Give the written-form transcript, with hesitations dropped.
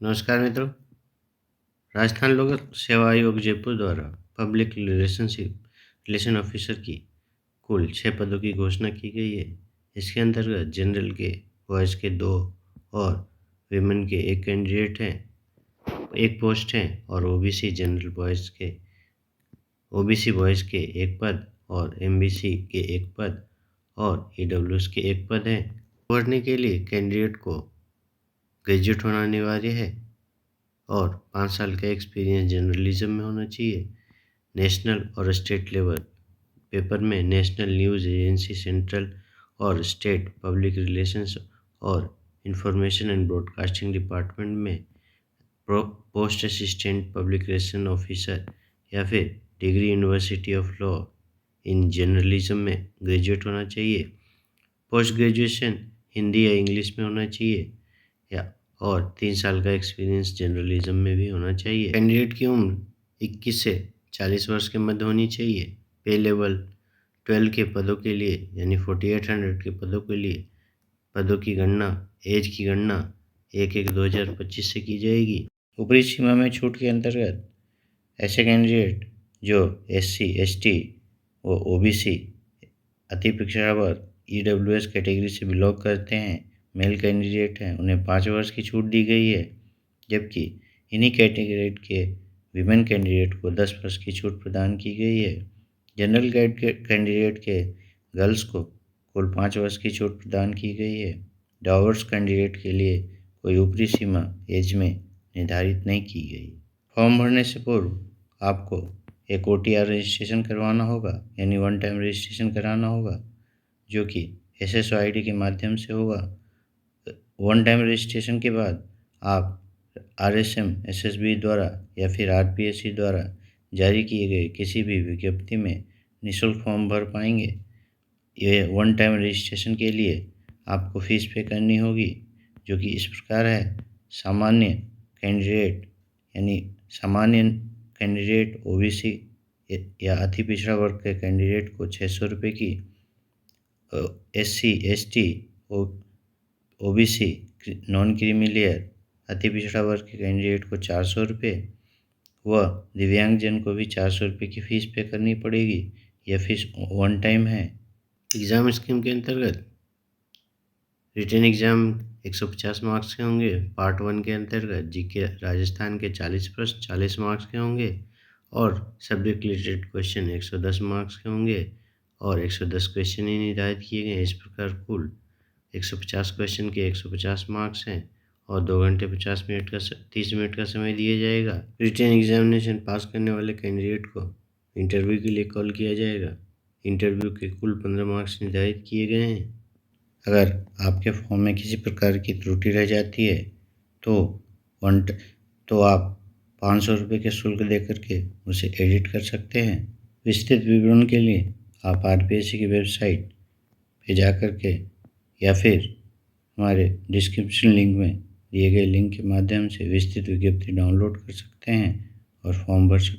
नमस्कार मित्रों। राजस्थान लोक सेवा आयोग जयपुर द्वारा पब्लिक रिलेशन ऑफिसर की कुल 6 पदों की घोषणा की गई है। इसके अंतर्गत जनरल के बॉयज़ के 2 और विमेन के 1 कैंडिडेट हैं, 1 पोस्ट है और ओबीसी बॉयज़ के 1 पद और एमबीसी के 1 पद और ईडब्ल्यूएस के 1 पद हैं। भरने के लिए कैंडिडेट को ग्रेजुएट होना अनिवार्य है और 5 साल का एक्सपीरियंस जर्नलिज्म में होना चाहिए। नेशनल और स्टेट लेवल पेपर में नेशनल न्यूज़ एजेंसी, सेंट्रल और स्टेट पब्लिक रिलेशंस और इंफॉर्मेशन एंड ब्रॉडकास्टिंग डिपार्टमेंट में post assistant public relation officer या फिर degree university of law in journalism में ग्रेजुएट होना चाहिए। पोस्ट ग्रेजुएशन हिंदी या इंग्लिश में होना चाहिए या और 3 साल का एक्सपीरियंस जर्नलिज्म में भी होना चाहिए। कैंडिडेट की उम्र 21 से 40 वर्ष के मध्य होनी चाहिए। पे लेवल 12 के पदों के लिए यानी 4800 के पदों की गणना एज की गणना 1/1/2025 से की जाएगी। ऊपरी सीमा में छूट के अंतर्गत ऐसे कैंडिडेट जो SC, ST व OBC अति पिछड़ा वर्ग EWS कैटेगरी से बिलोंग करते हैं, मेल कैंडिडेट हैं, उन्हें 5 वर्ष की छूट दी गई है, जबकि इन्हीं कैटेगरी के विमेन कैंडिडेट को 10 वर्ष की छूट प्रदान की गई है। जनरल कैंडिडेट के गर्ल्स को कुल 5 वर्ष की छूट प्रदान की गई है। डाइवर्स कैंडिडेट के लिए कोई ऊपरी सीमा एज में निर्धारित नहीं की गई। फॉर्म भरने से पूर्व आपको एक OTR रजिस्ट्रेशन करवाना होगा, यानी वन टाइम रजिस्ट्रेशन कराना होगा, जो कि SSO ID के माध्यम से होगा। वन टाइम रजिस्ट्रेशन के बाद आप RSM SSB द्वारा या फिर RPSC द्वारा जारी किए गए किसी भी विज्ञप्ति में निःशुल्क फॉर्म भर पाएंगे। ये वन टाइम रजिस्ट्रेशन के लिए आपको फीस पे करनी होगी, जो कि इस प्रकार है। सामान्य कैंडिडेट OBC या अति पिछड़ा वर्ग के कैंडिडेट को 600 रुपये की, SC, ST, OBC non creamy layer अति पिछड़ा वर्ग के कैंडिडेट को 400 रुपये व दिव्यांगजन को भी 400 रुपये की फ़ीस पे करनी पड़ेगी। यह फीस वन टाइम है। एग्ज़ाम स्कीम के अंतर्गत रिटन एग्ज़ाम 150 मार्क्स के होंगे। पार्ट 1 के अंतर्गत जीके राजस्थान के 40 प्रश्न 40 मार्क्स के होंगे और सब्जेक्ट रिलेटेड क्वेश्चन 110 मार्क्स के होंगे और 110 क्वेश्चन ही निर्धारित किए गए हैं। इस प्रकार कुल 150 क्वेश्चन के 150 मार्क्स हैं और 2 घंटे 30 मिनट का समय दिया जाएगा। रिटन एग्जामिनेशन पास करने वाले कैंडिडेट को इंटरव्यू के लिए कॉल किया जाएगा। इंटरव्यू के कुल 15 मार्क्स निर्धारित किए गए हैं। अगर आपके फॉर्म में किसी प्रकार की त्रुटि रह जाती है तो आप 500 रुपये के शुल्क देकर के उसे एडिट कर सकते हैं। विस्तृत विवरण के लिए आप RPSC की वेबसाइट पे जा कर के या फिर हमारे डिस्क्रिप्शन लिंक में दिए गए लिंक के माध्यम से विस्तृत विज्ञप्ति डाउनलोड कर सकते हैं और फॉर्म भर सकते हैं।